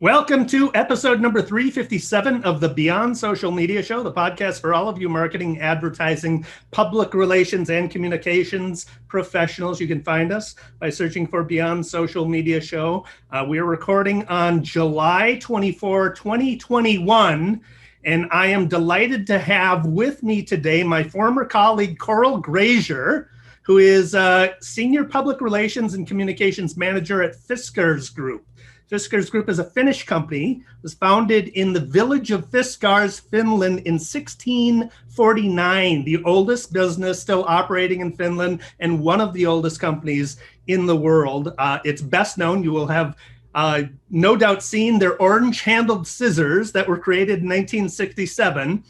Welcome to episode number 357 of the Beyond Social Media Show, the podcast for all of you marketing, advertising, public relations, and communications professionals. You can find us by searching for Beyond Social Media Show. We are recording on July 24, 2021, and I am delighted to have with me today my former colleague, Graszer, who is Senior Public Relations and Communications Manager at Fiskars Group. Fiskars Group is a Finnish company. It was founded in the village of Fiskars, Finland in 1649, the oldest business still operating in Finland and one of the oldest companies in the world. It's best known, you will have no doubt seen their orange-handled scissors that were created in 1967.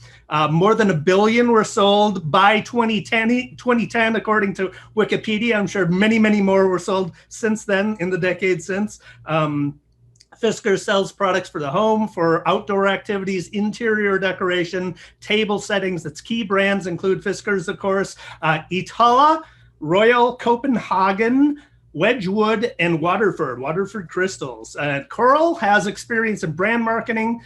More than 1 billion were sold by 2010, according to Wikipedia. I'm sure many, many more were sold since then, in the decade since. Fiskars sells products for the home, for outdoor activities, interior decoration, table settings. Its key brands include Fiskars, of course, Iittala, Royal Copenhagen, Wedgwood, and Waterford Crystals. Coral has experience in brand marketing,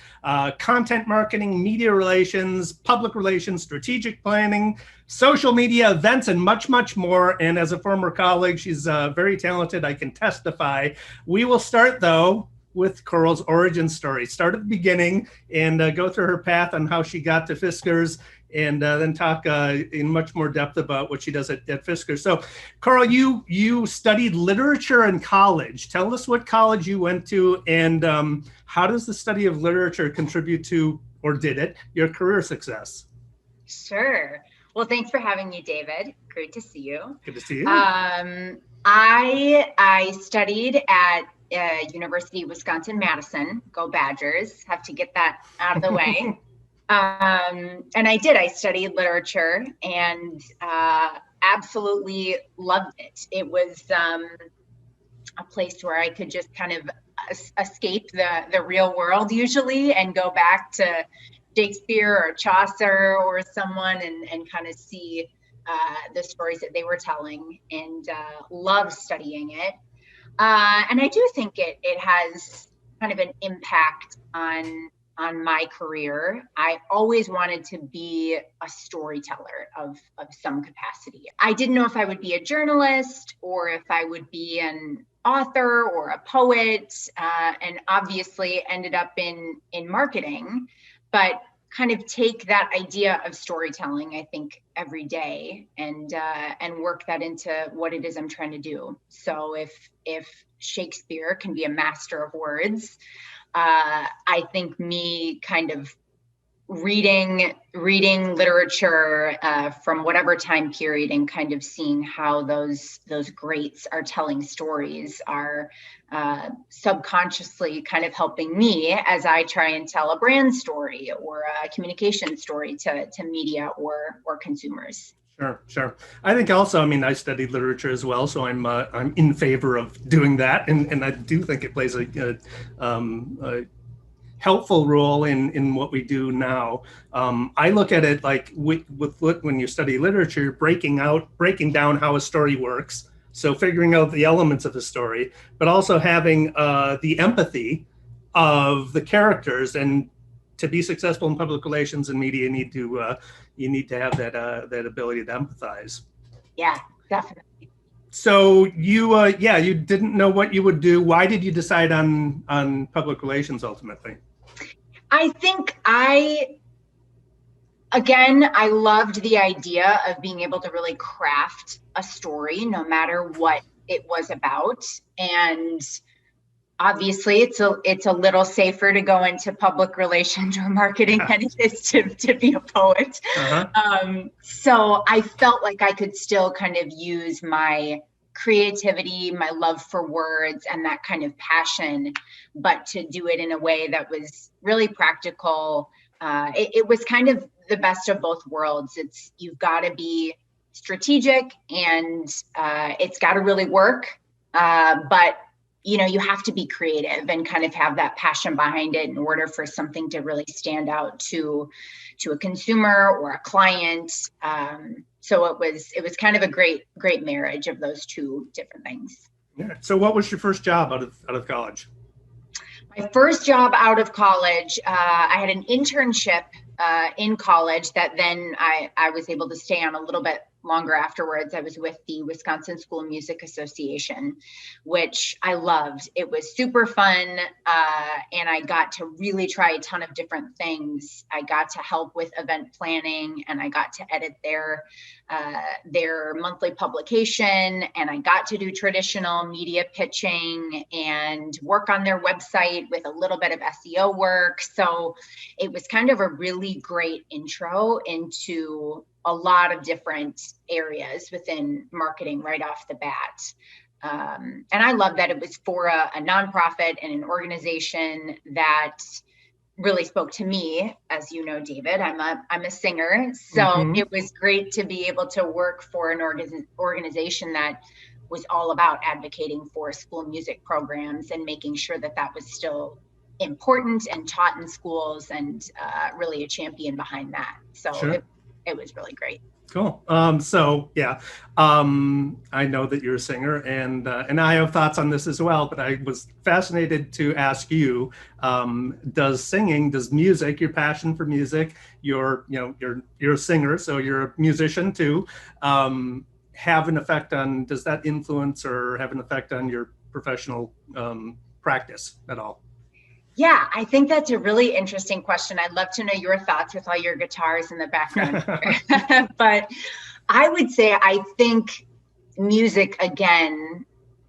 content marketing, media relations, public relations, strategic planning, social media, events, and much, much more. And as a former colleague, she's very talented, I can testify. We will start, though, with Coral's origin story. Start at the beginning and go through her path on how she got to Fiskars, and then talk in much more depth about what she does at Fiskars. So, Coral, you studied literature in college. Tell us what college you went to, and how does the study of literature contribute to, or did it, your career success? Sure. Well, thanks for having me, David. Great to see you. Good to see you. I studied at University of Wisconsin-Madison. Go Badgers. Have to get that out of the way. And I studied literature and absolutely loved it. It was a place where I could just kind of escape the real world usually and go back to Shakespeare or Chaucer or someone and kind of see the stories that they were telling, and love studying it. And I do think it has kind of an impact on my career. I always wanted to be a storyteller of some capacity. I didn't know if I would be a journalist or if I would be an author or a poet, and obviously ended up in marketing, but kind of take that idea of storytelling, I think, every day and work that into what it is I'm trying to do. So if Shakespeare can be a master of words, I think me kind of reading literature from whatever time period and kind of seeing how those greats are telling stories are subconsciously kind of helping me as I try and tell a brand story or a communication story to media or consumers. Sure. I think also, I studied literature as well, so I'm in favor of doing that, and I do think it plays a helpful role in what we do now. I look at it like with when you study literature, breaking down how a story works. So figuring out the elements of the story, but also having the empathy of the characters. And to be successful in public relations and media, you need to have that ability to empathize. Yeah, definitely. So you didn't know what you would do. Why did you decide on public relations ultimately? I think I loved the idea of being able to really craft a story no matter what it was about. And obviously it's a little safer to go into public relations or marketing than it is to be a poet. Uh-huh. So I felt like I could still kind of use my creativity, my love for words, and that kind of passion, but to do it in a way that was really practical. It was kind of the best of both worlds. You've got to be strategic and it's got to really work, but you have to be creative and kind of have that passion behind it in order for something to really stand out to a consumer or a client. So it was kind of a great marriage of those two different things. Yeah. So what was your first job out of college? My first job out of college, I had an internship in college that then I was able to stay on a little bit longer afterwards. I was with the Wisconsin School Music Association, which I loved. It was super fun, and I got to really try a ton of different things. I got to help with event planning, and I got to edit their monthly publication, and I got to do traditional media pitching and work on their website with a little bit of SEO work. So it was kind of a really great intro into a lot of different areas within marketing right off the bat. And I love that it was for a nonprofit and an organization that really spoke to me. As you know, David, I'm a singer. So it was great to be able to work for an organization that was all about advocating for school music programs and making sure that that was still important and taught in schools, and really a champion behind that. So Sure. It was really great. Cool. So yeah, I know that you're a singer, and I have thoughts on this as well. But I was fascinated to ask you: does music, your passion for music, you're a singer, so you're a musician too, have an effect on? Does that influence or have an effect on your professional practice at all? Yeah, I think that's a really interesting question. I'd love to know your thoughts with all your guitars in the background. But I would say, I think music, again,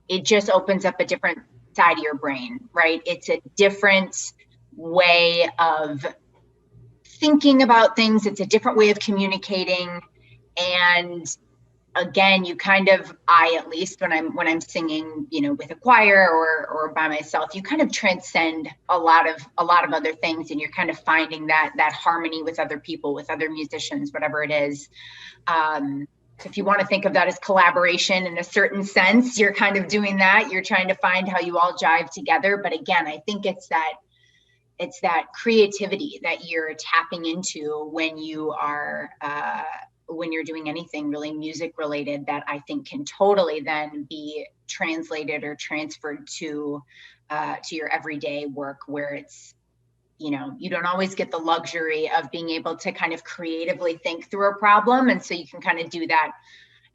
it just opens up a different side of your brain, right? It's a different way of thinking about things. It's a different way of communicating. And again, you kind of, at least when I'm singing, with a choir or by myself, you kind of transcend a lot of other things, and you're kind of finding that harmony with other people, with other musicians, whatever it is. So if you want to think of that as collaboration in a certain sense, you're kind of doing that. You're trying to find how you all jive together. But again, I think it's that creativity that you're tapping into when you are, when you're doing anything really music related, that I think can totally then be translated or transferred to your everyday work, where it's, you don't always get the luxury of being able to kind of creatively think through a problem. And so you can kind of do that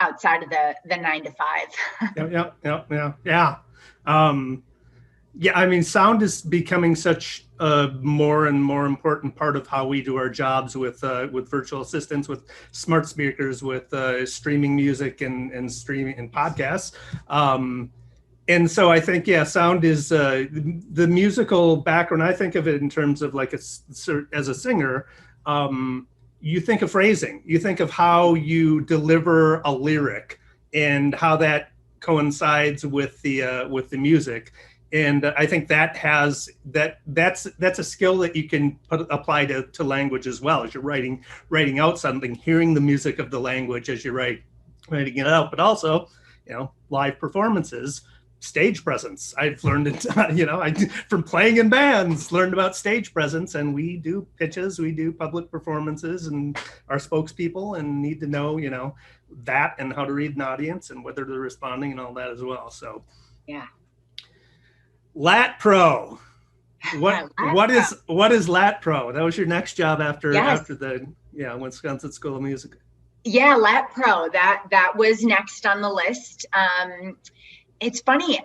outside of the 9 to 5. Yeah. Yeah, I mean, sound is becoming such a more and more important part of how we do our jobs with virtual assistants, with smart speakers, with streaming music and streaming and podcasts. And so I think, yeah, sound is the musical background. I think of it in terms of like as a singer, you think of phrasing, you think of how you deliver a lyric and how that coincides with the music. And I think that's a skill that you can apply to language as well, as you're writing out something, hearing the music of the language as you're writing it out, but also, live performances, stage presence. I've learned it, from playing in bands, learned about stage presence, and we do pitches, we do public performances, and our spokespeople and need to know, that and how to read an audience and whether they're responding and all that as well. So, yeah. Lat Pro. What is Lat Pro? That was your next job after the Wisconsin School of Music. Yeah, Lat Pro. That was next on the list. It's funny.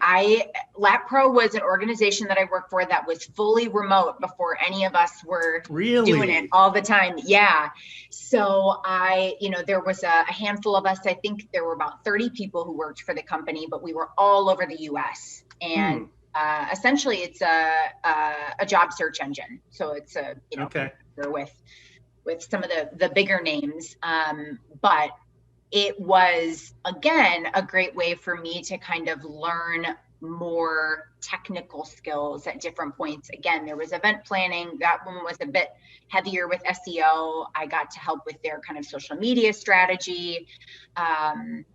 Lat Pro was an organization that I worked for that was fully remote before any of us were doing it all the time. Yeah. So there was a handful of us. I think there were about 30 people who worked for the company, but we were all over the US. And essentially it's a job search engine. So it's with some of the bigger names. But it was, again, a great way for me to kind of learn more technical skills at different points. Again, there was event planning. That one was a bit heavier with SEO. I got to help with their kind of social media strategy. And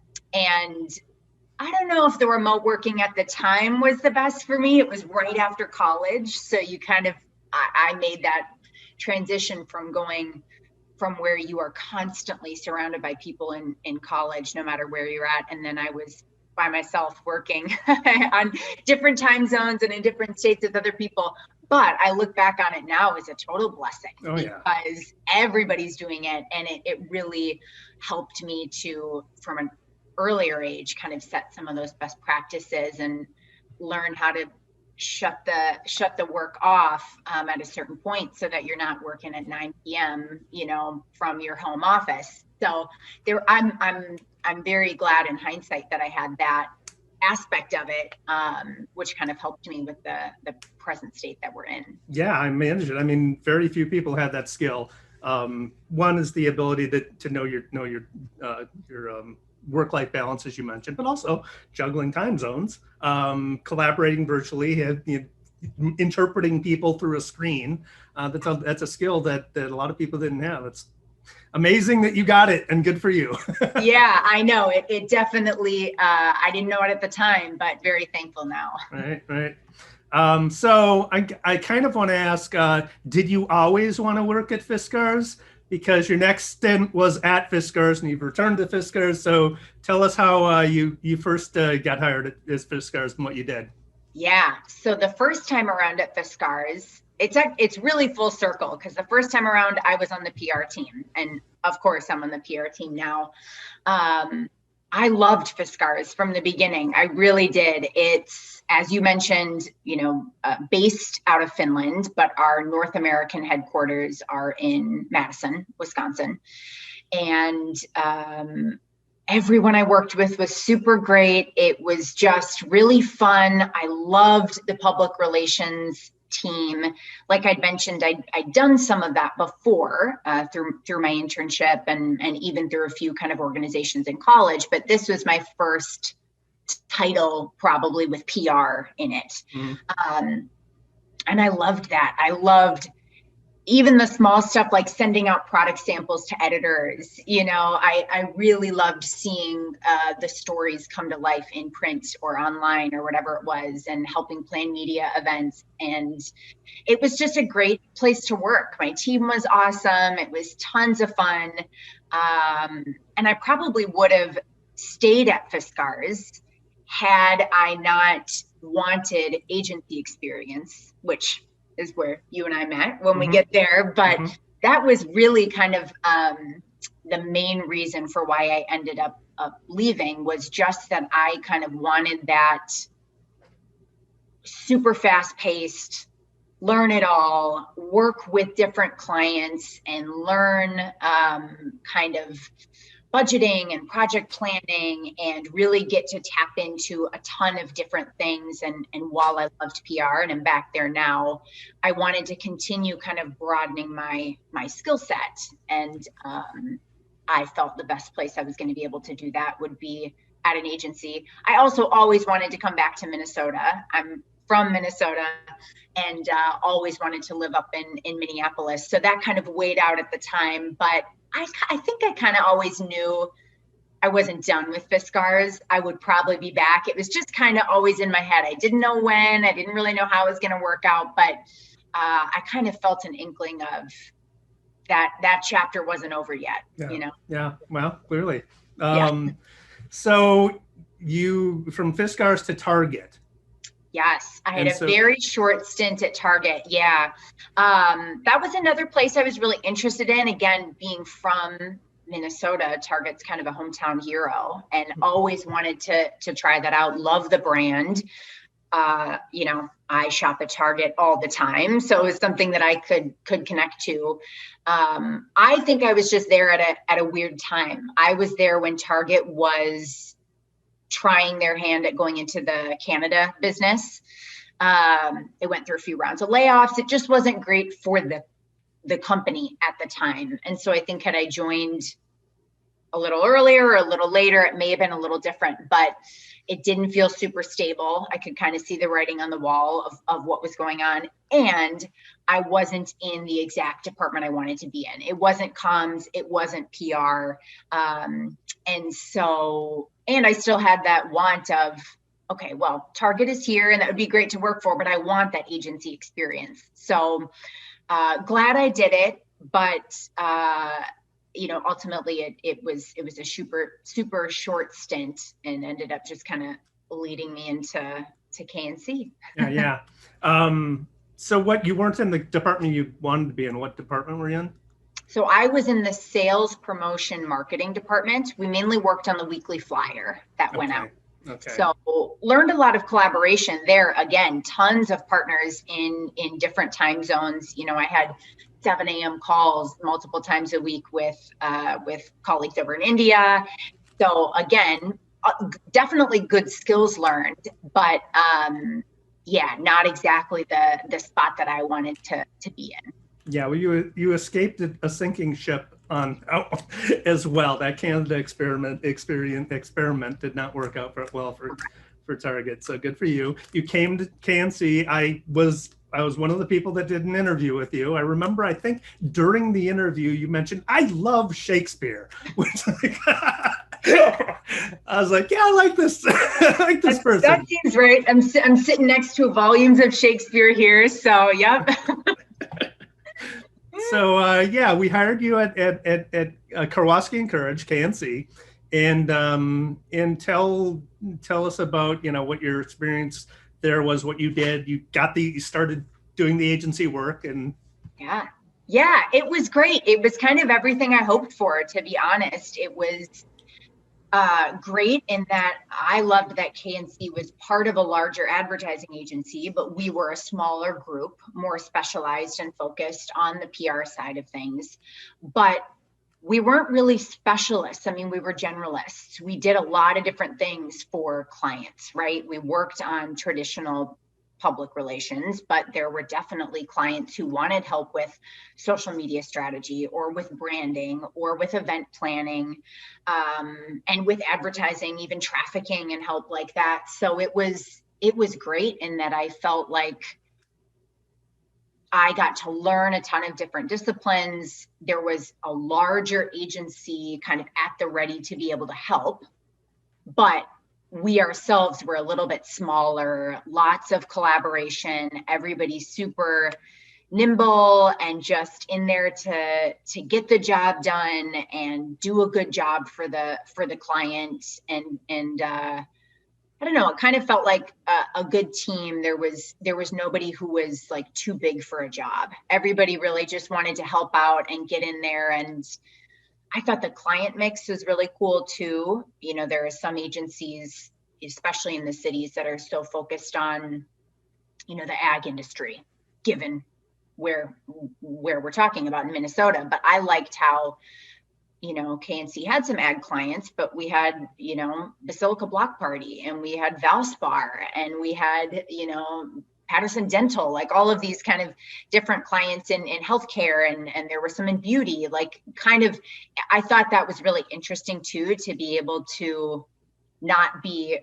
I don't know if the remote working at the time was the best for me. It was right after college. So I made that transition from going from where you are constantly surrounded by people in college, no matter where you're at. And then I was by myself working on different time zones and in different states with other people. But I look back on it now as a total blessing because everybody's doing it. And it really helped me to, from an earlier age, kind of set some of those best practices and learn how to shut the work off at a certain point so that you're not working at 9 p.m., from your home office. So I'm very glad in hindsight that I had that aspect of it, which kind of helped me with the present state that we're in. Yeah, I managed it. I mean, very few people have that skill. One is the ability to know your work-life balance, as you mentioned, but also juggling time zones, collaborating virtually, interpreting people through a screen. That's a skill that a lot of people didn't have. It's amazing that you got it, and good for you. Yeah, I know. It definitely, I didn't know it at the time, but very thankful now. Right. So I kind of want to ask, did you always want to work at Fiskars? Because your next stint was at Fiskars and you've returned to Fiskars. So tell us how you first got hired as Fiskars and what you did. Yeah. So the first time around at Fiskars, it's really full circle because the first time around I was on the PR team, and of course I'm on the PR team now. I loved Fiskars from the beginning. I really did. It's, as you mentioned, based out of Finland, but our North American headquarters are in Madison, Wisconsin. And everyone I worked with was super great. It was just really fun. I loved the public relations team. Like I'd mentioned, I'd done some of that before through my internship and even through a few kind of organizations in college, but this was my first title probably with PR in it. And I loved that. I loved even the small stuff like sending out product samples to editors. I really loved seeing the stories come to life in print or online or whatever it was, and helping plan media events. And it was just a great place to work. My team was awesome. It was tons of fun. And I probably would have stayed at Fiskars had I not wanted agency experience, which is where you and I met when we get there. But that was really kind of the main reason for why I ended up leaving, was just that I kind of wanted that super fast paced, learn it all, work with different clients and learn kind of budgeting and project planning and really get to tap into a ton of different things. And while I loved PR and I'm back there now, I wanted to continue kind of broadening my skill set. And I felt the best place I was going to be able to do that would be at an agency. I also always wanted to come back to Minnesota. I'm from Minnesota and always wanted to live up in Minneapolis. So that kind of weighed out at the time, but I think I kind of always knew I wasn't done with Fiskars. I would probably be back. It was just kind of always in my head. I didn't know when, I didn't really know how it was going to work out, but I kind of felt an inkling of that chapter wasn't over yet, Yeah, well, clearly. So you, from Fiskars to Target. Yes, I had a very short stint at Target. Yeah. That was another place I was really interested in. Again, being from Minnesota, Target's kind of a hometown hero, and always wanted to try that out. Love the brand. I shop at Target all the time, so it was something that I could connect to. I think I was just there at a weird time. I was there when Target was trying their hand at going into the Canada business. It went through a few rounds of layoffs. It just wasn't great for the company at the time. And so I think had I joined a little earlier or a little later, it may have been a little different, but it didn't feel super stable. I could kind of see the writing on the wall of what was going on. And I wasn't in the exact department I wanted to be in. It wasn't comms, it wasn't PR. And I still had that want of, okay, well, Target is here and that would be great to work for, but I want that agency experience. So glad I did it, but ultimately it was a super short stint, and ended up just kind of leading me into KNC. Yeah. So you weren't in the department you wanted to be in. What department were you in? So I was in the sales, promotion, marketing department. We mainly worked on the weekly flyer that went out. Okay. So learned a lot of collaboration there. Again, tons of partners in different time zones. I had 7 a.m. calls multiple times a week with colleagues over in India. So again, definitely good skills learned, but not exactly the spot that I wanted to be in. Yeah, well, you escaped a sinking ship as well. That Canada experiment did not work out well for Target. So good for you. You came to KNC. I was one of the people that did an interview with you. I remember, I think during the interview you mentioned, I love Shakespeare, which I was like, yeah, I like this. I like this person. That seems right. I'm sitting next to volumes of Shakespeare here. So, yep. So we hired you at Karwoski and Courage, KNC, and tell us about what your experience there was, what you did. You started doing the agency work, and yeah, it was great. It was kind of everything I hoped for, to be honest. It was great in that I loved that KNC was part of a larger advertising agency, but we were a smaller group, more specialized and focused on the PR side of things. But we weren't really specialists. I mean, we were generalists. We did a lot of different things for clients, right? We worked on traditional public relations, but there were definitely clients who wanted help with social media strategy, or with branding, or with event planning, and with advertising, even trafficking and help like that. So it was great in that I felt like I got to learn a ton of different disciplines. There was a larger agency kind of at the ready to be able to help, but we ourselves were a little bit smaller, lots of collaboration, everybody super nimble and just in there to get the job done and do a good job for the client. And I don't know, it kind of felt like a good team. There was nobody who was like too big for a job. Everybody really just wanted to help out and get in there. And I thought the client mix was really cool too. There are some agencies, especially in the cities, that are so focused on, the ag industry, given where we're talking about in Minnesota. But I liked how, KNC had some ag clients, but we had, Basilica Block Party, and we had Valspar, and we had, Patterson Dental, like all of these kind of different clients in healthcare, and there were some in beauty, like kind of, I thought that was really interesting too, to be able to not be,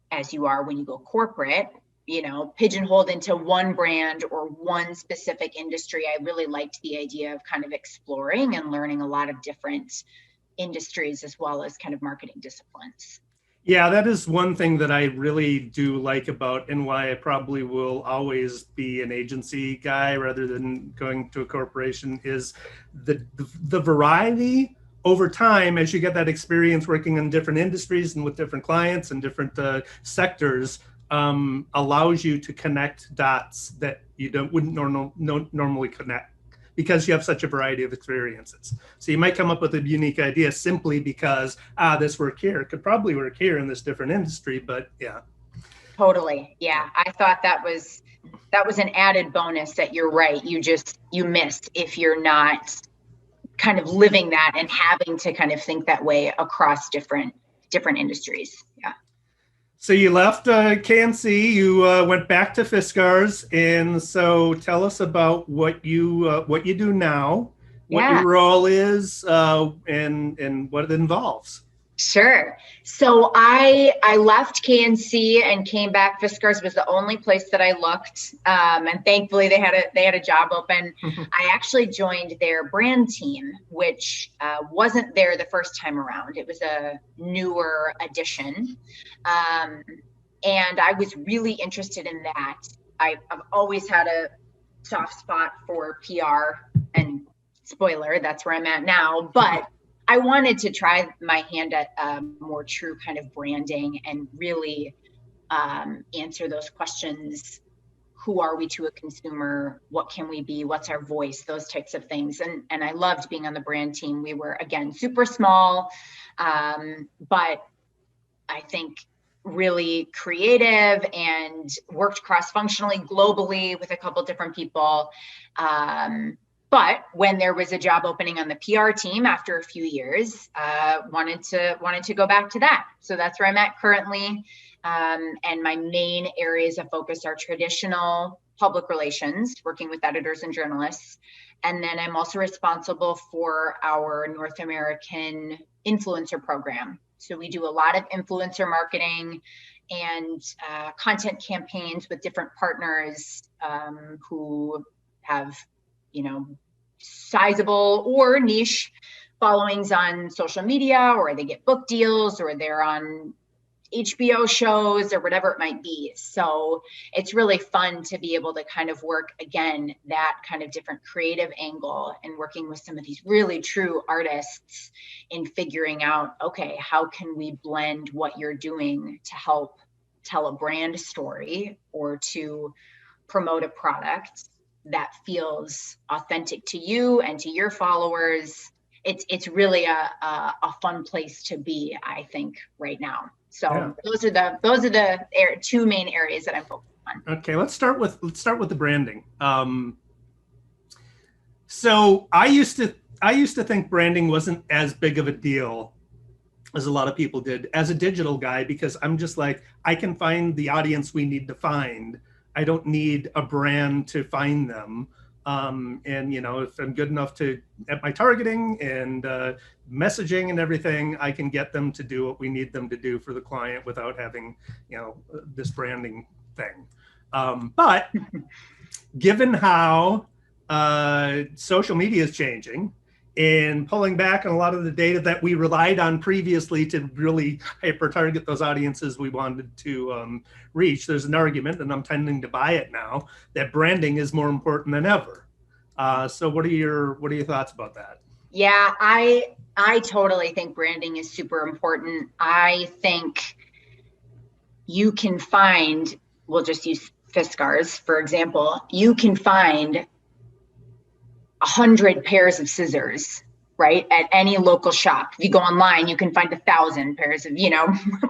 as you are when you go corporate, pigeonholed into one brand or one specific industry. I really liked the idea of kind of exploring and learning a lot of different industries, as well as kind of marketing disciplines. Yeah, that is one thing that I really do like about, and why I probably will always be an agency guy rather than going to a corporation, is the variety over time, as you get that experience working in different industries and with different clients and different sectors, allows you to connect dots that you wouldn't normally connect, because you have such a variety of experiences. So you might come up with a unique idea simply because, this worked here. It could probably work here in this different industry, but yeah. Totally. Yeah. I thought that was an added bonus that you're right. You miss if you're not kind of living that and having to kind of think that way across different industries. Yeah. So you left KNC, you went back to Fiskars, and so tell us about what you do now, what your role is, and what it involves. Sure. So I left KNC and came back. Fiskars was the only place that I looked, and thankfully they had a job open. I actually joined their brand team, which wasn't there the first time around. It was a newer addition, and I was really interested in that. I've always had a soft spot for PR and Spoiler, that's where I'm at now. But I wanted to try my hand at more true kind of branding and really answer those questions. Who are we to a consumer? What can we be? What's our voice? Those types of things. And I loved being on the brand team. We were, again, super small, but I think really creative and worked cross-functionally globally with a couple different people. But when there was a job opening on the PR team after a few years, wanted to go back to that. So that's where I'm at currently. And my main areas of focus are traditional public relations, working with editors and journalists. And then I'm also responsible for our North American influencer program. So we do a lot of influencer marketing and content campaigns with different partners who have, sizable or niche followings on social media, or they get book deals, or they're on HBO shows, or whatever it might be. So it's really fun to be able to kind of work, again, that kind of different creative angle and working with some of these really true artists in figuring out, okay, how can we blend what you're doing to help tell a brand story or to promote a product that feels authentic to you and to your followers. It's really a fun place to be, I think, right now. So yeah. those are the two main areas that I'm focused on. Okay, let's start with the branding. So I used to think branding wasn't as big of a deal as a lot of people did as a digital guy, because I'm just like, I can find the audience we need to find. I don't need a brand to find them. And if I'm good enough at my targeting and messaging and everything, I can get them to do what we need them to do for the client without having, this branding thing. But given how social media is changing and pulling back on a lot of the data that we relied on previously to really hyper target those audiences we wanted to reach, there's an argument, and I'm tending to buy it now, that branding is more important than ever. So what are your thoughts about that? Yeah, I totally think branding is super important. I think you can find, we'll just use Fiskars, for example, you can find 100 pairs of scissors, right, at any local shop. If you go online, you can find 1,000 pairs of,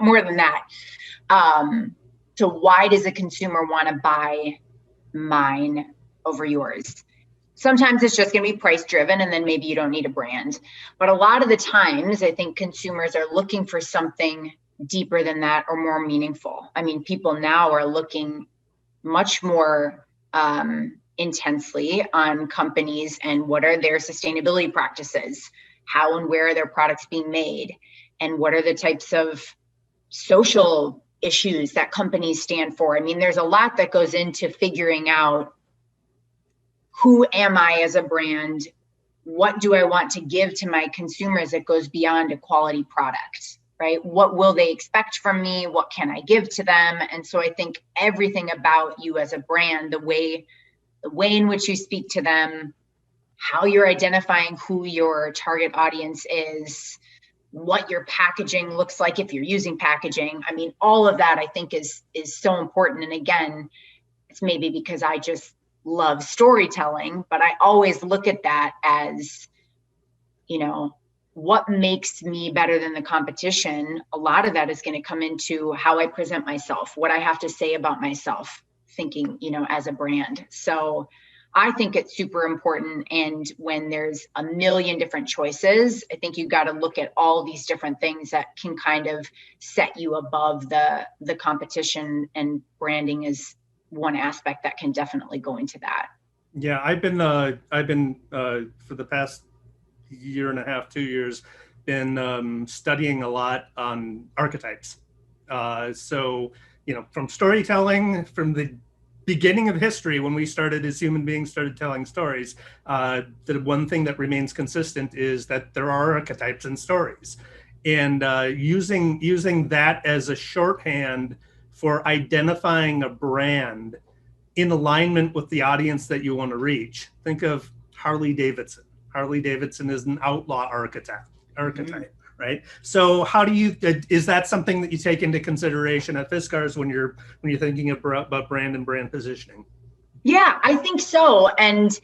more than that. So why does a consumer want to buy mine over yours? Sometimes it's just going to be price driven, and then maybe you don't need a brand. But a lot of the times, I think consumers are looking for something deeper than that or more meaningful. I mean, people now are looking much more intensely on companies and what are their sustainability practices, how and where are their products being made, and what are the types of social issues that companies stand for. I mean, there's a lot that goes into figuring out, who am I as a brand? What do I want to give to my consumers that goes beyond a quality product, right? What will they expect from me? What can I give to them? And so I think everything about you as a brand, the way in which you speak to them, how you're identifying who your target audience is, what your packaging looks like if you're using packaging. I mean, all of that I think is so important. And again, it's maybe because I just love storytelling, but I always look at that as, what makes me better than the competition. A lot of that is going to come into how I present myself, what I have to say about myself, thinking, as a brand. So I think it's super important. And when there's a million different choices, I think you've got to look at all these different things that can kind of set you above the competition, and branding is one aspect that can definitely go into that. Yeah, I've been for the past year and a half, 2 years, been studying a lot on archetypes. So, from storytelling, from the beginning of history, when we started as human beings, started telling stories, the one thing that remains consistent is that there are archetypes in stories, and using that as a shorthand for identifying a brand in alignment with the audience that you want to reach. Think of Harley Davidson. Harley Davidson is an outlaw archetype, right? So how do you, is that something that you take into consideration at Fiskars when you're thinking about brand and brand positioning? Yeah, I think so. And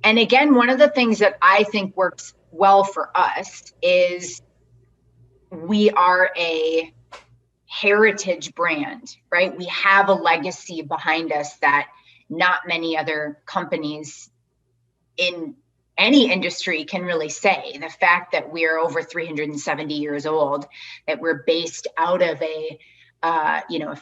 again, one of the things that I think works well for us is we are a heritage brand, right? We have a legacy behind us that not many other companies in any industry can really say. The fact that we're over 370 years old, that we're based out of a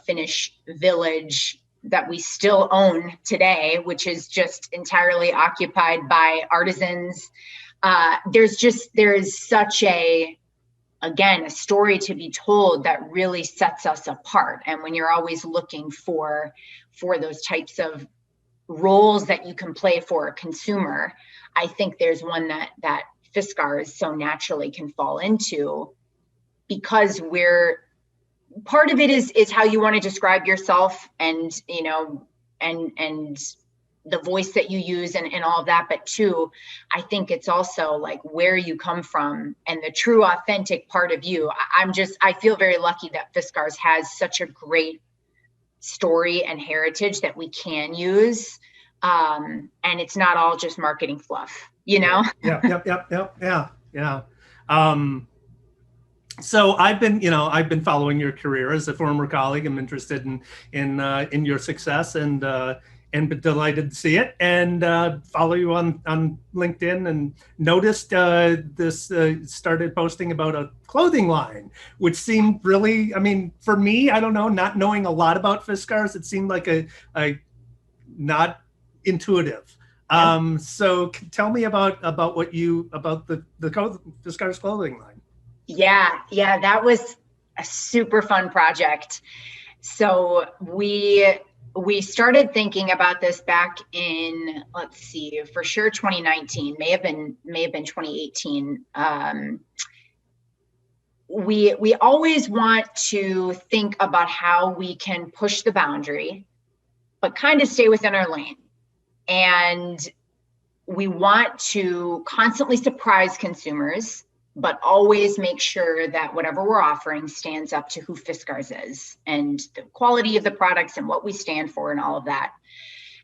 Finnish village that we still own today, which is just entirely occupied by artisans. There's such a story to be told that really sets us apart. And when you're always looking for those types of roles that you can play for a consumer, I think there's one that Fiskars so naturally can fall into, because part of it is how you want to describe yourself, and and the voice that you use and all of that. But two, I think it's also like where you come from and the true authentic part of you. I feel very lucky that Fiskars has such a great story and heritage that we can use. And it's not all just marketing fluff, Yeah. So I've been following your career as a former colleague. I'm interested in your success, and been delighted to see it, and follow you on LinkedIn, and noticed this started posting about a clothing line, which seemed really, I mean, for me, I don't know, not knowing a lot about Fiskars, it seemed like a not intuitive. Yeah. So tell me about the Fiskars clothing line. Yeah, that was a super fun project. So we started thinking about this back in, let's see, for sure 2019, may have been 2018. We always want to think about how we can push the boundary, but kind of stay within our lane. And we want to constantly surprise consumers, but always make sure that whatever we're offering stands up to who Fiskars is and the quality of the products and what we stand for and all of that.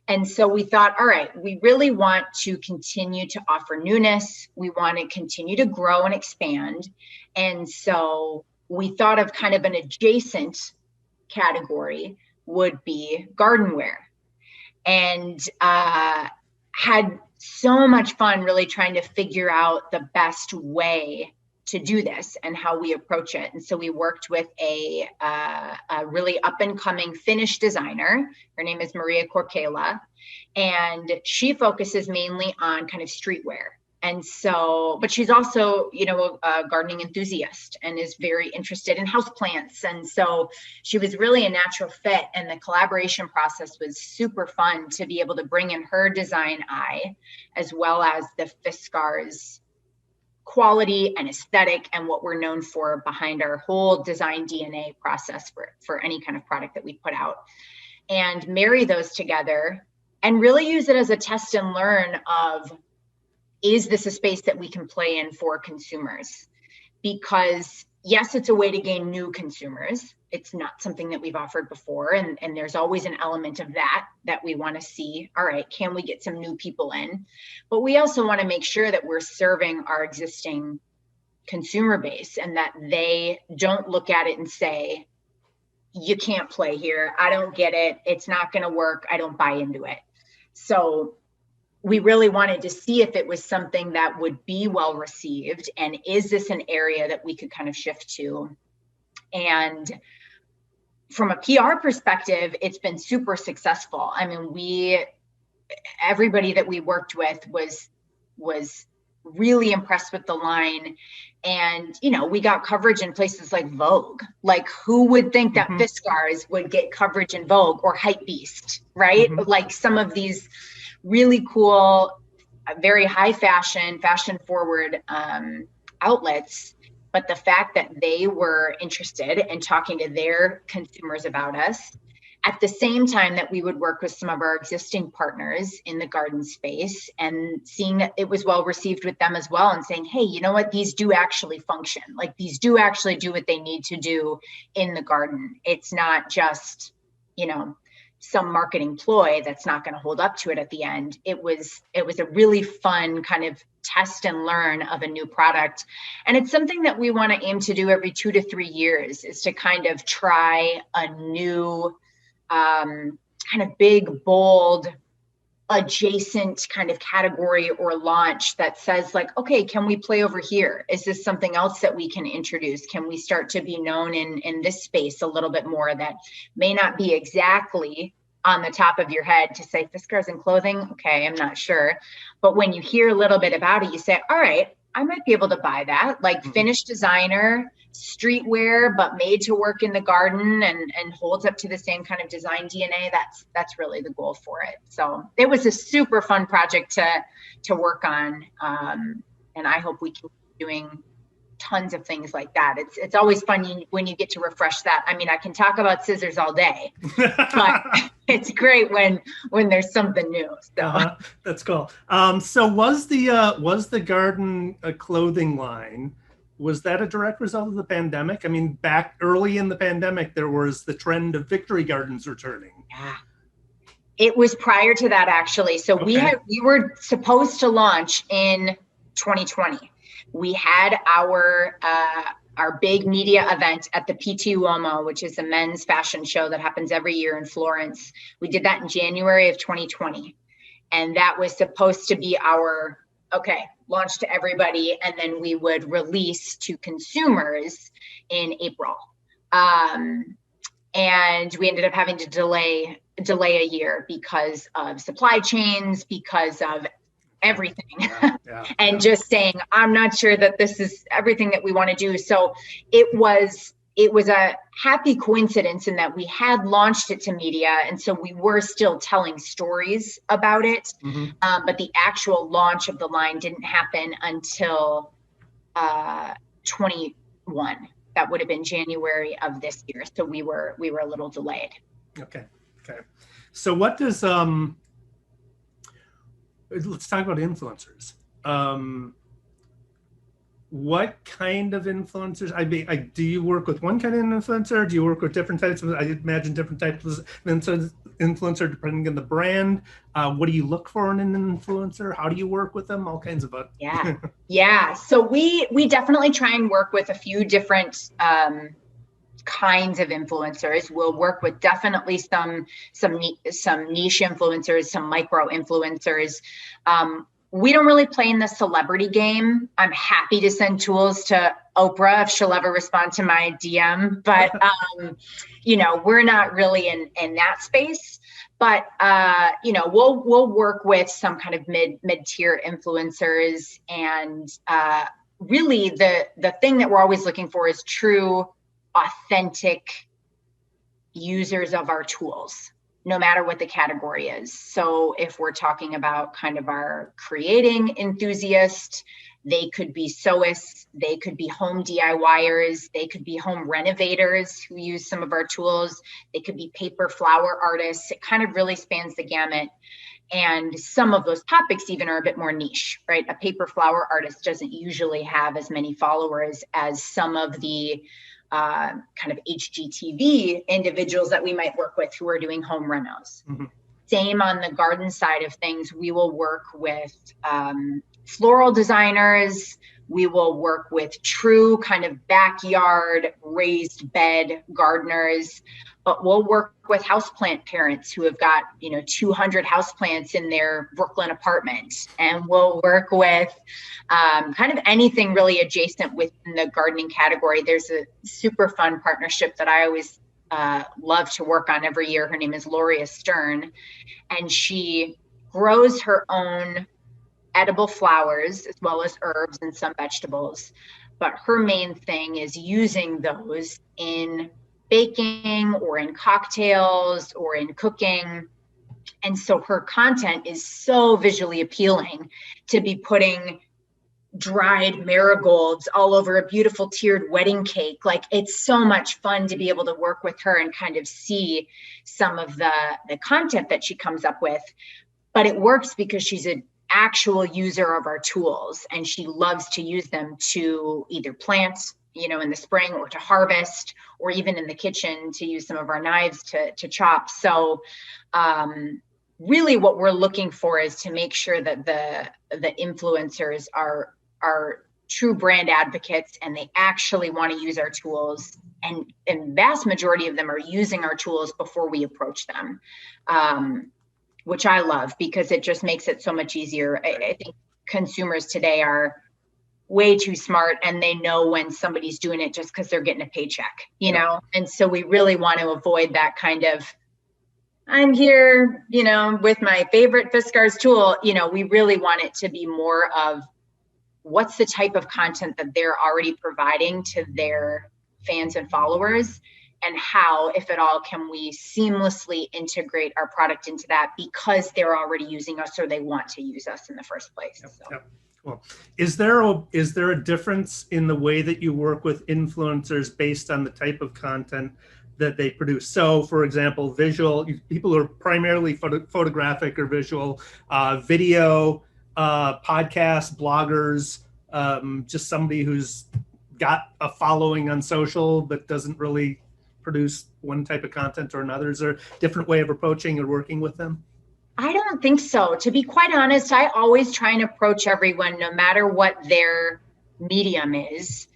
And so we thought, all right, we really want to continue to offer newness. We want to continue to grow and expand. And so we thought of kind of an adjacent category would be gardenwear. And had so much fun really trying to figure out the best way to do this and how we approach it. And so we worked with a really up and coming Finnish designer. Her name is Maria Korkeila, and she focuses mainly on kind of streetwear. And so, but she's also, a gardening enthusiast and is very interested in houseplants. And so she was really a natural fit, and the collaboration process was super fun to be able to bring in her design eye, as well as the Fiskars quality and aesthetic and what we're known for behind our whole design DNA process for any kind of product that we put out, and marry those together and really use it as a test and learn of, is this a space that we can play in for consumers? Because yes, it's a way to gain new consumers. It's not something that we've offered before. And there's always an element of that we want to see. All right, can we get some new people in? But we also want to make sure that we're serving our existing consumer base and that they don't look at it and say, you can't play here. I don't get it. It's not going to work. I don't buy into it. So we really wanted to see if it was something that would be well received, and is this an area that we could kind of shift to? And from a PR perspective, it's been super successful. I mean, everybody that we worked with was really impressed with the line. And, we got coverage in places like Vogue. Like, who would think that Fiskars would get coverage in Vogue or Hypebeast, right? Like some of these really cool, very high fashion forward outlets. But the fact that they were interested in talking to their consumers about us, at the same time that we would work with some of our existing partners in the garden space and seeing that it was well received with them as well, and saying, hey, you know what, these do actually function. Like, these do actually do what they need to do in the garden. It's not just, you know, some marketing ploy that's not going to hold up to it at the end. It was a really fun kind of test and learn of a new product. And it's something that we want to aim to do every 2 to 3 years, is to kind of try a new kind of big, bold, adjacent kind of category or launch that says, like, okay, can we play over here? Is this something else that we can introduce? Can we start to be known in this space a little bit more, that may not be exactly on the top of your head to say Fiskars and clothing? Okay, I'm not sure. But when you hear a little bit about it, you say, all right, I might be able to buy that. Like, finished designer, streetwear, but made to work in the garden and holds up to the same kind of design DNA. That's really the goal for it. So it was a super fun project to work on. And I hope we keep doing tons of things like that. It's always fun when you get to refresh that. I mean, I can talk about scissors all day, but it's great when there's something new. So that's cool. So was the garden clothing line, was that a direct result of the pandemic? I mean, back early in the pandemic, there was the trend of victory gardens returning. Yeah. It was prior to that, actually. So okay. we were supposed to launch in 2020. We had our big media event at the PT Uomo, which is a men's fashion show that happens every year in Florence. We did that in January of 2020. And that was supposed to be our, launch to everybody. And then we would release to consumers in April. And we ended up having to delay a year because of supply chains, because of everything. And just saying, I'm not sure that this is everything that we want to do. So it was a happy coincidence in that we had launched it to media, and so we were still telling stories about it. But the actual launch of the line didn't happen until 21. That would have been January of this year. So we were a little delayed. Okay. So what does let's talk about influencers. What kind of influencers? Do you work with one kind of influencer? Do you work with different types I imagine different types of influencer depending on the brand. What do you look for in an influencer? How do you work with them? All kinds of Yeah. So we definitely try and work with a few different kinds of influencers. We'll work with definitely some niche influencers, some micro influencers. We don't really play in the celebrity game. I'm happy to send tools to Oprah if she'll ever respond to my DM, but we're not really in that space. But we'll work with some kind of mid-tier influencers, and really the thing that we're always looking for is true, authentic users of our tools, no matter what the category is. So if we're talking about kind of our creating enthusiast, they could be sewists, they could be home DIYers, they could be home renovators who use some of our tools, they could be paper flower artists. It kind of really spans the gamut. And some of those topics even are a bit more niche, right? A paper flower artist doesn't usually have as many followers as some of the kind of HGTV individuals that we might work with who are doing home renos. Same on the garden side of things. We will work with floral designers. We will work with true kind of backyard raised bed gardeners, but we'll work with houseplant parents who have got 200 houseplants in their Brooklyn apartment, and we'll work with kind of anything really adjacent within the gardening category. There's a super fun partnership that I always love to work on every year. Her name is Loria Stern, and she grows her own edible flowers as well as herbs and some vegetables. But her main thing is using those in baking or in cocktails or in cooking. And so her content is so visually appealing to be putting dried marigolds all over a beautiful tiered wedding cake. Like, it's so much fun to be able to work with her and kind of see some of the content that she comes up with. But it works because she's an actual user of our tools, and she loves to use them to either plant, in the spring, or to harvest, or even in the kitchen to use some of our knives to chop. So really what we're looking for is to make sure that the influencers are true brand advocates, and they actually want to use our tools, and vast majority of them are using our tools before we approach them, which I love, because it just makes it so much easier. I think consumers today are way too smart, and they know when somebody's doing it just because they're getting a paycheck, and so we really want to avoid that kind of, I'm here, with my favorite Fiskars tool. We really want it to be more of, what's the type of content that they're already providing to their fans and followers, and how, if at all, can we seamlessly integrate our product into that, because they're already using us, or they want to use us in the first place. Yep. Cool. Is there a difference in the way that you work with influencers based on the type of content that they produce? So, for example, visual people who are primarily photographic or visual, video, podcast, bloggers, just somebody who's got a following on social but doesn't really produce one type of content or another. Is there a different way of approaching or working with them? I don't think so. To be quite honest, I always try and approach everyone, no matter what their medium is,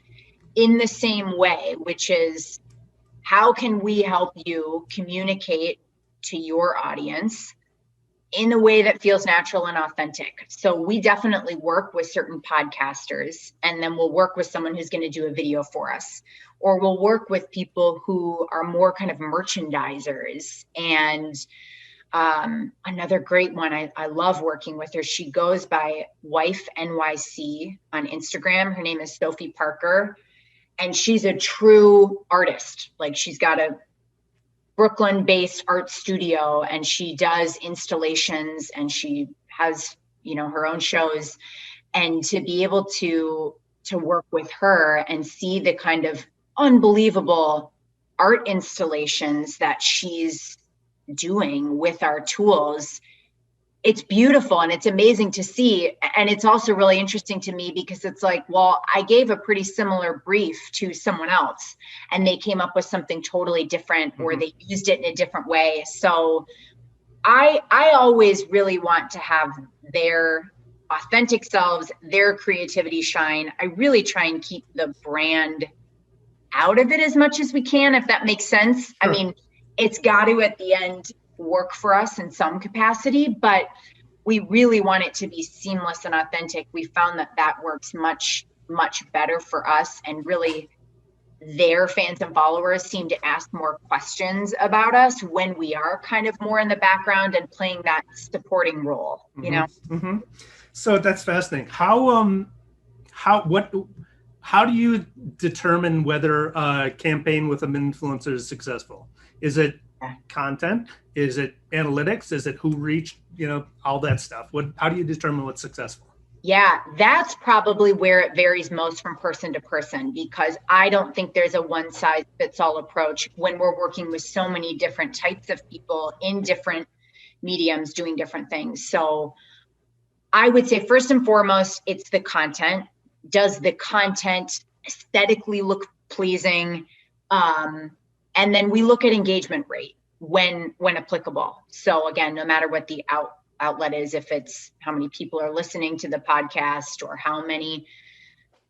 in the same way, which is, how can we help you communicate to your audience in a way that feels natural and authentic? So we definitely work with certain podcasters, and then we'll work with someone who's going to do a video for us, or we'll work with people who are more kind of merchandisers. And another great one, I love working with her. She goes by Wife NYC on Instagram. Her name is Sophie Parker, and she's a true artist. Like, she's got a Brooklyn-based art studio, and she does installations, and she has, her own shows. And to be able to work with her and see the kind of unbelievable art installations that she's doing with our tools, it's beautiful and it's amazing to see. And it's also really interesting to me, because it's like, well, I gave a pretty similar brief to someone else, and they came up with something totally different, or they used it in a different way. So I always really want to have their authentic selves, their creativity shine. I really try and keep the brand out of it as much as we can, if that makes sense. Sure. I mean, it's got to, at the end, work for us in some capacity, but we really want it to be seamless and authentic. We found that works much, much better for us, and really their fans and followers seem to ask more questions about us when we are kind of more in the background and playing that supporting role, So that's fascinating. How do you determine whether a campaign with an influencer is successful? Is it content? Is it analytics? Is it who reached, all that stuff? How do you determine what's successful? Yeah, that's probably where it varies most from person to person, because I don't think there's a one size fits all approach when we're working with so many different types of people in different mediums doing different things. So I would say, first and foremost, it's the content. Does the content aesthetically look pleasing? And then we look at engagement rate when applicable. So again, no matter what the outlet is, if it's how many people are listening to the podcast, or how many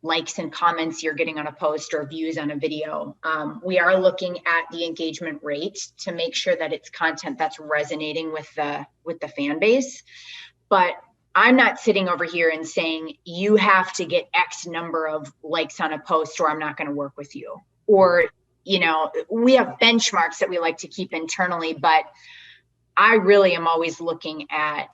likes and comments you're getting on a post, or views on a video, we are looking at the engagement rate to make sure that it's content that's resonating with the fan base. But I'm not sitting over here and saying you have to get X number of likes on a post, or I'm not going to work with you. Or, we have benchmarks that we like to keep internally, but I really am always looking at,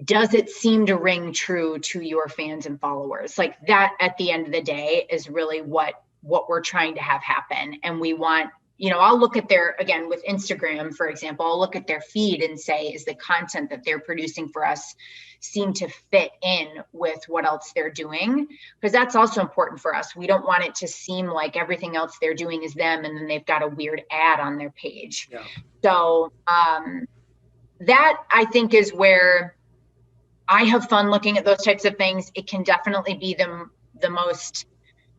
does it seem to ring true to your fans and followers? Like, that at the end of the day is really what we're trying to have happen. And we want I'll look at their, again, with Instagram, for example, I'll look at their feed and say, is the content that they're producing for us seem to fit in with what else they're doing? Because that's also important for us. We don't want it to seem like everything else they're doing is them, and then they've got a weird ad on their page. Yeah. So that, I think, is where I have fun looking at those types of things. It can definitely be the most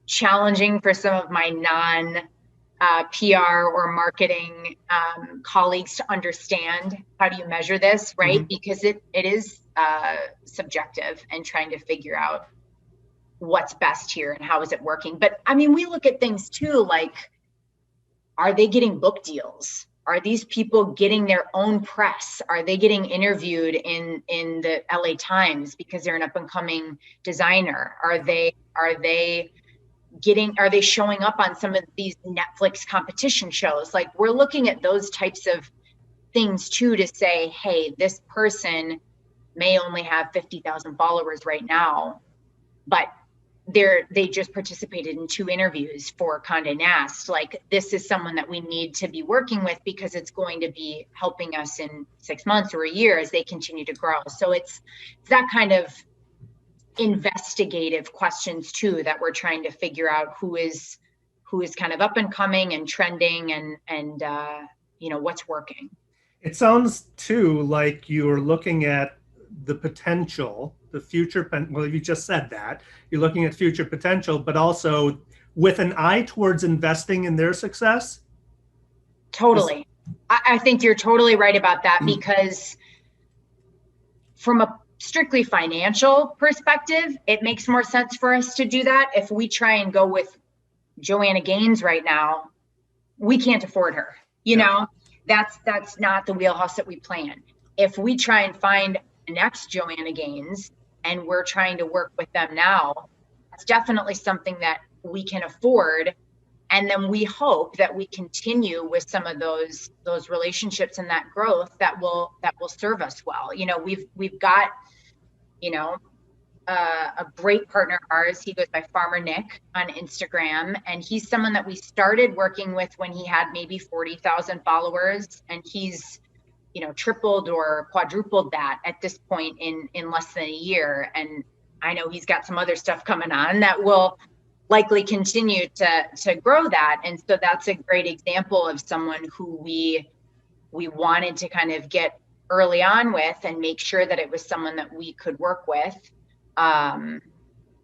challenging for some of my PR or marketing colleagues to understand, how do you measure this, right? Mm-hmm. Because it is subjective, and trying to figure out what's best here and how is it working. But I mean, we look at things too, like, are they getting book deals? Are these people getting their own press? Are they getting interviewed in the LA Times because they're an up and coming designer? Are they showing up on some of these Netflix competition shows? Like, we're looking at those types of things too, to say, hey, this person may only have 50,000 followers right now, but they just participated in 2 interviews for Condé Nast. Like, this is someone that we need to be working with, because it's going to be helping us in 6 months or a year as they continue to grow. So it's that kind of investigative questions too, that we're trying to figure out who is kind of up and coming and trending, and what's working. It sounds too like you're looking at the potential, the future. Well, you just said that you're looking at future potential, but also with an eye towards investing in their success. Totally. I think you're totally right about that, because from a strictly financial perspective, it makes more sense for us to do that. If we try and go with Joanna Gaines right now, we can't afford her. That's not the wheelhouse that we plan. If we try and find the next Joanna Gaines, and we're trying to work with them now, that's definitely something that we can afford. And then we hope that we continue with some of those relationships and that growth that will serve us well. We've got, a great partner of ours. He goes by Farmer Nick on Instagram, and he's someone that we started working with when he had maybe 40,000 followers, and he's tripled or quadrupled that at this point in less than a year. And I know he's got some other stuff coming on that will likely continue to grow that. And so that's a great example of someone who we wanted to kind of get early on with, and make sure that it was someone that we could work with, and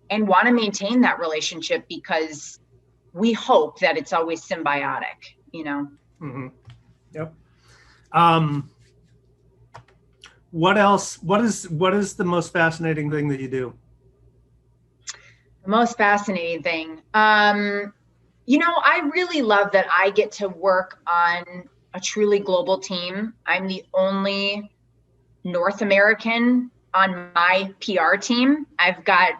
want to maintain that relationship, because we hope that it's always symbiotic, Mm-hmm. Yep. What else? What is the most fascinating thing that you do? The most fascinating thing. I really love that I get to work on a truly global team. I'm the only North American on my PR team. I've got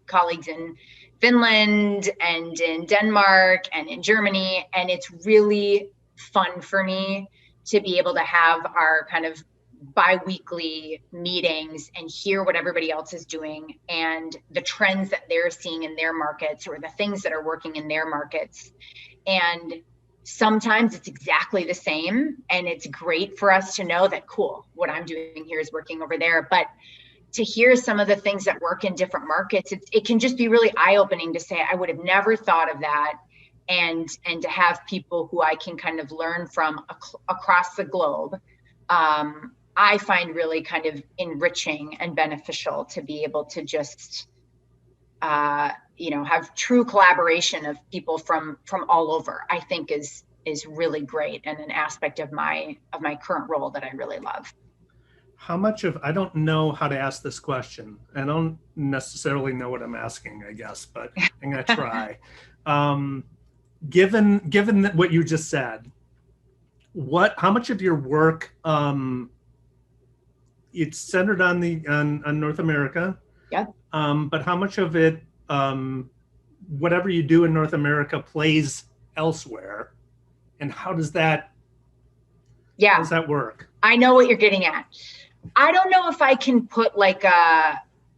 colleagues in Finland and in Denmark and in Germany, and it's really fun for me to be able to have our kind of bi-weekly meetings and hear what everybody else is doing, and the trends that they're seeing in their markets, or the things that are working in their markets. And sometimes it's exactly the same, and it's great for us to know that, cool, what I'm doing here is working over there. But to hear some of the things that work in different markets, it can just be really eye-opening to say, I would have never thought of that. And to have people who I can kind of learn from across the globe, I find really kind of enriching and beneficial to be able to just, have true collaboration of people from all over. I think is really great, and an aspect of my current role that I really love. How much of, I don't know how to ask this question. I don't necessarily know what I'm asking, I guess, but I'm going to try. Given what you just said, how much of your work, it's centered on North America. Yeah. But how much of it, whatever you do in North America, plays elsewhere, and how does that work? I know what you're getting at. I don't know if I can put like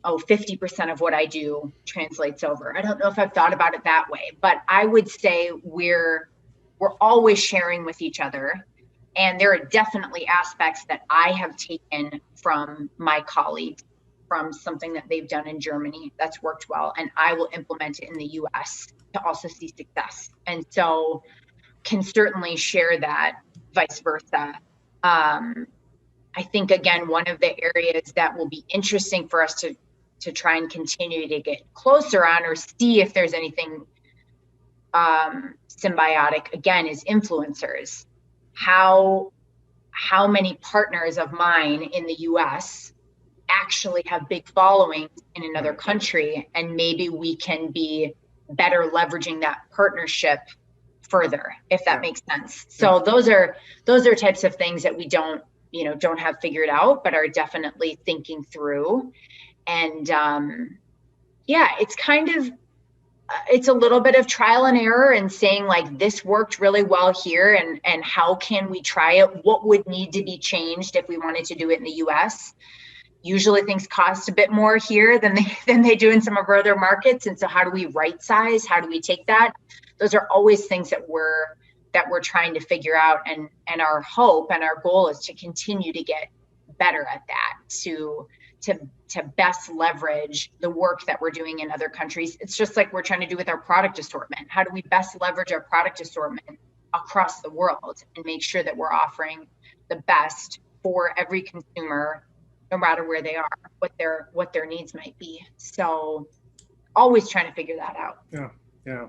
50% of what I do translates over. I don't know if I've thought about it that way, but I would say we're we're always sharing with each other. And there are definitely aspects that I have taken from my colleagues, from something that they've done in Germany that's worked well, and I will implement it in the US to also see success. And so can certainly share that, vice versa. I think, again, one of the areas that will be interesting for us to try and continue to get closer on, or see if there's anything symbiotic, again, is influencers. How many partners of mine in the US actually have big followings in another country, and maybe we can be better leveraging that partnership further, if that makes sense. So those are types of things that we don't have figured out, but are definitely thinking through. And it's kind of, it's a little bit of trial and error, and saying like, this worked really well here, and how can we try it? What would need to be changed if we wanted to do it in the US? Usually things cost a bit more here than they do in some of our other markets. And so how do we right size? How do we take that? Those are always things that we're trying to figure out. And our hope and our goal is to continue to get better at that, to best leverage the work that we're doing in other countries. It's just like we're trying to do with our product assortment. How do we best leverage our product assortment across the world and make sure that we're offering the best for every consumer, no matter where they are, what their needs might be. So always trying to figure that out. Yeah.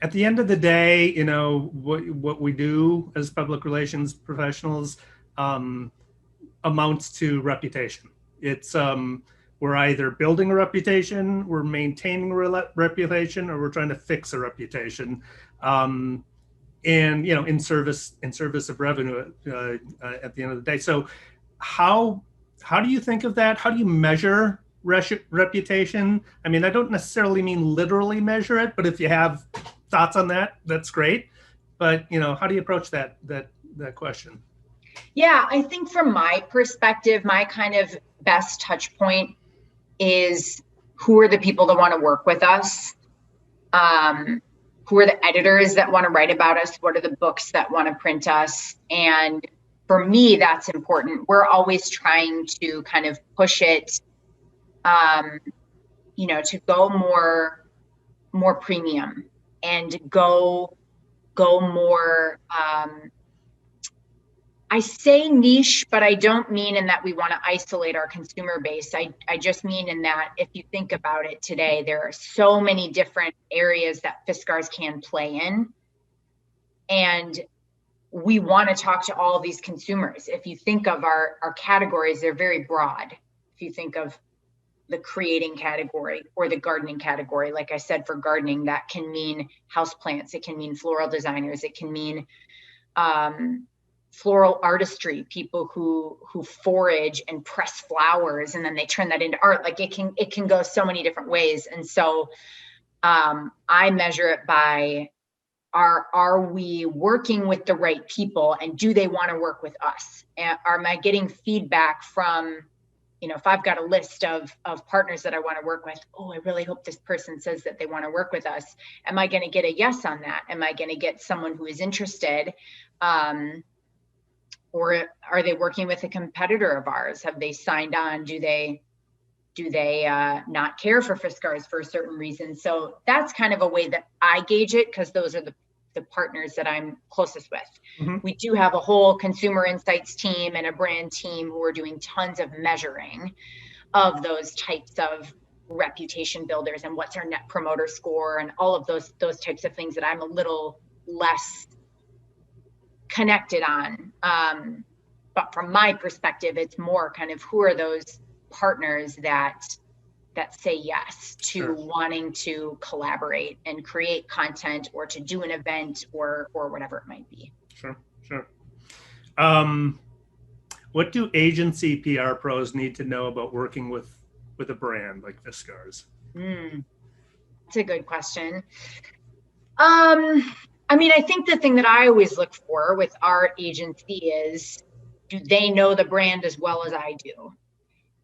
At the end of the day, what we do as public relations professionals amounts to reputation. It's we're either building a reputation, we're maintaining a reputation, or we're trying to fix a reputation. And in service of revenue at the end of the day. So how do you think of that? How do you measure reputation? I mean, I don't necessarily mean literally measure it, but if you have thoughts on that, that's great. But how do you approach that question? Yeah, I think from my perspective, my kind of best touch point is, who are the people that want to work with us? Who are the editors that want to write about us? What are the books that want to print us? And for me, that's important. We're always trying to kind of push it, to go more premium, and go more, I say niche, but I don't mean in that we want to isolate our consumer base. I just mean in that, if you think about it today, there are so many different areas that Fiskars can play in. And we want to talk to all of these consumers. If you think of our categories, they're very broad. If you think of the creating category or the gardening category, like I said, for gardening, that can mean houseplants, it can mean floral designers, it can mean floral artistry, people who forage and press flowers and then they turn that into art. Like it can go so many different ways. And so I measure it by, are we working with the right people, and do they want to work with us? And am I getting feedback from, if I've got a list of partners that I want to work with, I really hope this person says that they want to work with us. Am I going to get a yes on that? Am I going to get someone who is interested? Or are they working with a competitor of ours? Have they signed on? Do they not care for Fiskars for a certain reason? So that's kind of a way that I gauge it, because those are the partners that I'm closest with. Mm-hmm. We do have a whole consumer insights team and a brand team who are doing tons of measuring of those types of reputation builders and what's our net promoter score and all of those types of things that I'm a little less connected on. But from my perspective, it's more kind of, who are those partners that say yes to Sure. wanting to collaborate and create content, or to do an event, or whatever it might be. Sure. What do agency PR pros need to know about working with a brand like Fiskars? That's a good question. I mean, I think the thing that I always look for with our agency is, do they know the brand as well as I do?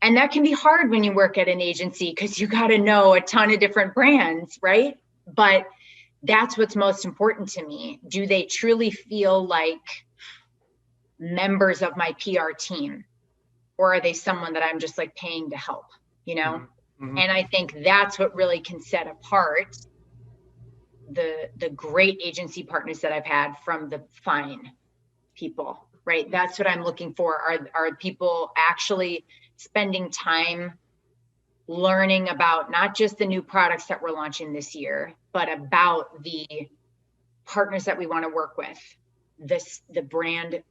And that can be hard when you work at an agency, because you got to know a ton of different brands, right? But that's what's most important to me. Do they truly feel like members of my PR team, or are they someone that I'm just like paying to help, you know? Mm-hmm. And I think that's what really can set apart the great agency partners that I've had from the fine people, right? That's what I'm looking for. Are people actually spending time learning about not just the new products that we're launching this year, but about the partners that we want to work with, the brand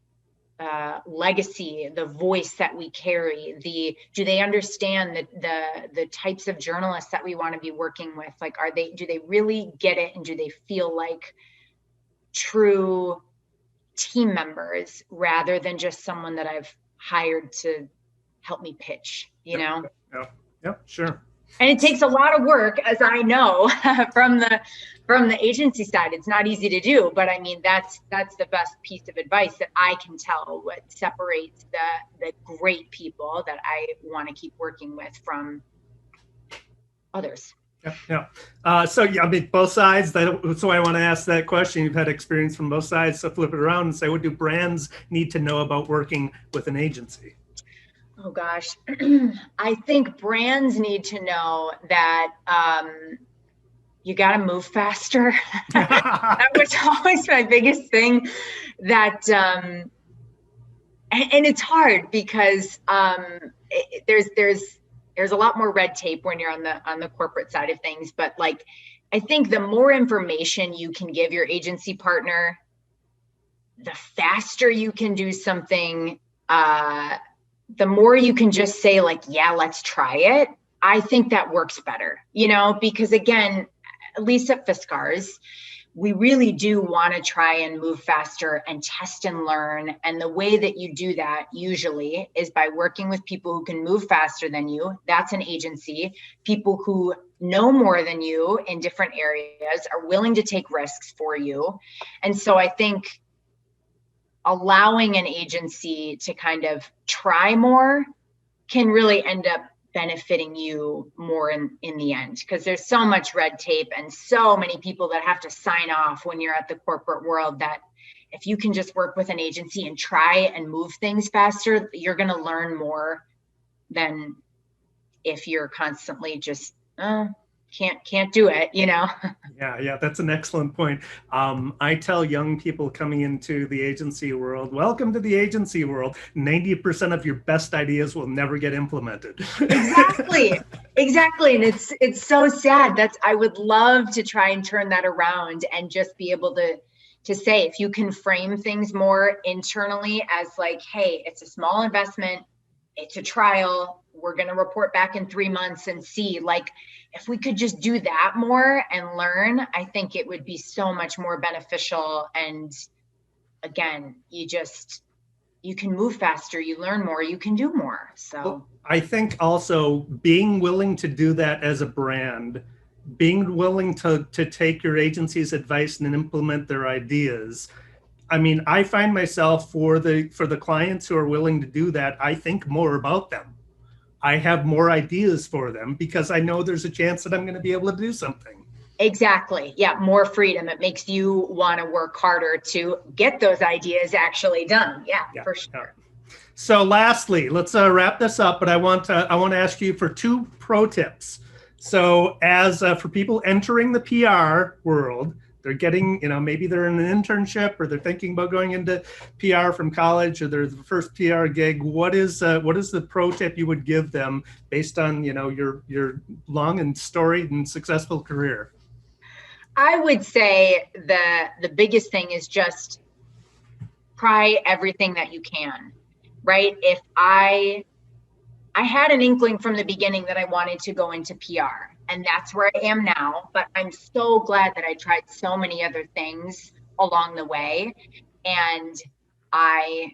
legacy, the voice that we carry, do they understand the types of journalists that we want to be working with? Like, do they really get it? And do they feel like true team members rather than just someone that I've hired to help me pitch, you know? Yep, sure. And it takes a lot of work, as I know, from the agency side. It's not easy to do, but I mean, that's the best piece of advice that I can tell what separates the great people that I want to keep working with from others. Yeah. So yeah, I mean, both sides. That's why I want to ask that question. You've had experience from both sides, so flip it around and say, what do brands need to know about working with an agency? Oh gosh, I think brands need to know that you got to move faster. That was always my biggest thing. That and it's hard because there's a lot more red tape when you're on the corporate side of things. But like, I think the more information you can give your agency partner, the faster you can do something. The more you can just say like, yeah, let's try it. I think that works better, you know, because again, at least at Fiskars, we really do want to try and move faster and test and learn. And the way that you do that usually is by working with people who can move faster than you. That's an agency. People who know more than you in different areas, are willing to take risks for you. And so I think allowing an agency to kind of try more can really end up benefiting you more in the end, because there's so much red tape and so many people that have to sign off when you're at the corporate world, that if you can just work with an agency and try and move things faster, you're going to learn more than if you're constantly just can't do it, you know? Yeah, that's an excellent point. I tell young people coming into the agency world, welcome to the agency world. 90% of your best ideas will never get implemented. Exactly. And it's so sad. I would love to try and turn that around and just be able to say, if you can frame things more internally as like, hey, it's a small investment, it's a trial, we're going to report back in 3 months and see, like, if we could just do that more and learn, I think it would be so much more beneficial. And again, you can move faster, you learn more, you can do more. So I think also being willing to do that as a brand, being willing to take your agency's advice and implement their ideas. I mean, I find myself for the clients who are willing to do that, I think more about them. I have more ideas for them because I know there's a chance that I'm going to be able to do something. Exactly. Yeah. More freedom. It makes you want to work harder to get those ideas actually done. Yeah, for sure. So lastly, let's wrap this up, but I want to ask you for 2 pro tips. So as for people entering the PR world, they're getting, maybe they're in an internship or they're thinking about going into PR from college, or they're the first PR gig. What is the pro tip you would give them based on, your long and storied and successful career? I would say the biggest thing is just try everything that you can, right? If I had an inkling from the beginning that I wanted to go into PR, and that's where I am now, but I'm so glad that I tried so many other things along the way. And I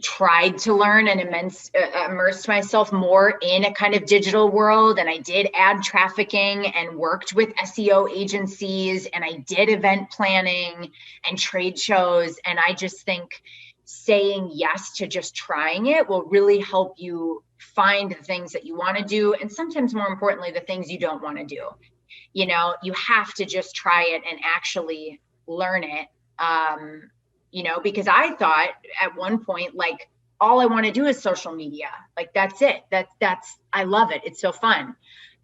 tried to learn and immersed myself more in a kind of digital world. And I did ad trafficking and worked with SEO agencies, and I did event planning and trade shows. And I just think saying yes to just trying it will really help you find the things that you want to do, and sometimes more importantly, the things you don't want to do. You know, you have to just try it and actually learn it. You know, because I thought at one point, like, all I want to do is social media. Like, that's it. I love it. It's so fun.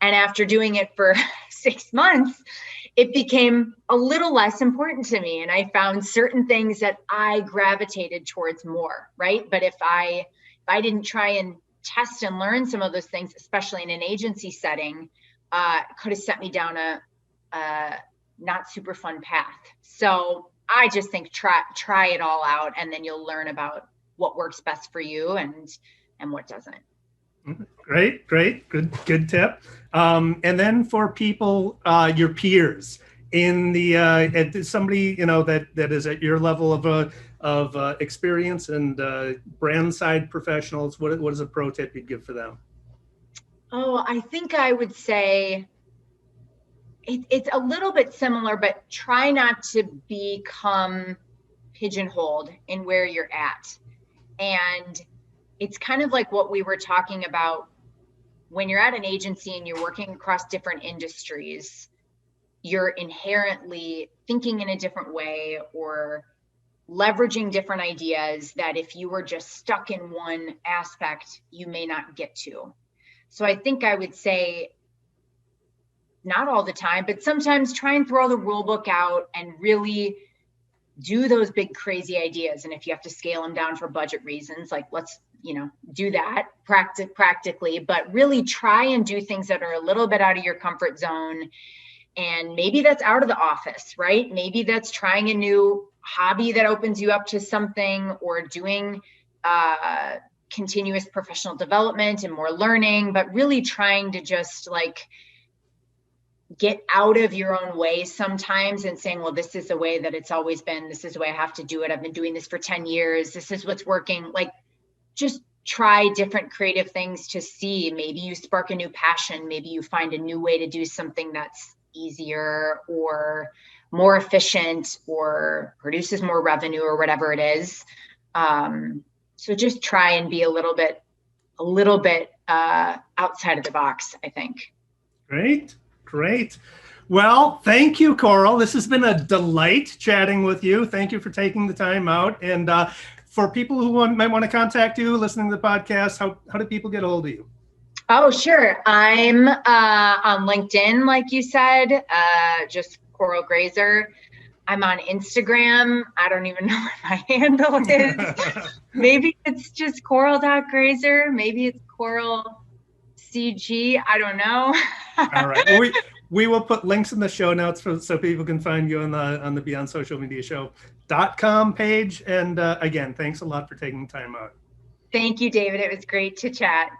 And after doing it for 6 months, it became a little less important to me. And I found certain things that I gravitated towards more, right? But if I didn't try and test and learn some of those things, especially in an agency setting, could have set me down a not super fun path. So I just think try it all out, and then you'll learn about what works best for you and what doesn't. Great. Good tip. And then for people, your peers in the, somebody, you know, that is at your level of experience and brand side professionals, what is a pro tip you'd give for them? Oh, I think I would say it's a little bit similar, but try not to become pigeonholed in where you're at. And it's kind of like what we were talking about when you're at an agency and you're working across different industries, you're inherently thinking in a different way or leveraging different ideas that if you were just stuck in one aspect, you may not get to. So I think I would say, not all the time, but sometimes try and throw the rule book out and really do those big, crazy ideas. And if you have to scale them down for budget reasons, like, let's, you know, do that practically, but really try and do things that are a little bit out of your comfort zone. And maybe that's out of the office, right? Maybe that's trying a new hobby that opens you up to something, or doing continuous professional development and more learning, but really trying to just like get out of your own way sometimes and saying, well, this is the way that it's always been. This is the way I have to do it. I've been doing this for 10 years. This is what's working. Like, just try different creative things to see. Maybe you spark a new passion. Maybe you find a new way to do something that's easier or more efficient or produces more revenue or whatever it is. So just try and be a little bit outside of the box, I think. Great. Well, thank you, Coral. This has been a delight chatting with you. Thank you for taking the time out. And for people who might want to contact you, listening to the podcast, how do people get a hold of you? Oh, sure. I'm on LinkedIn, like you said, just Coral Graszer. I'm on Instagram. I don't even know what my handle is. Maybe it's just coral.graszer. Maybe it's Coral CG. I don't know. All right. Well, we will put links in the show notes so people can find you on the Beyond Social Media Show.com page. And again, thanks a lot for taking the time out. Thank you, David. It was great to chat.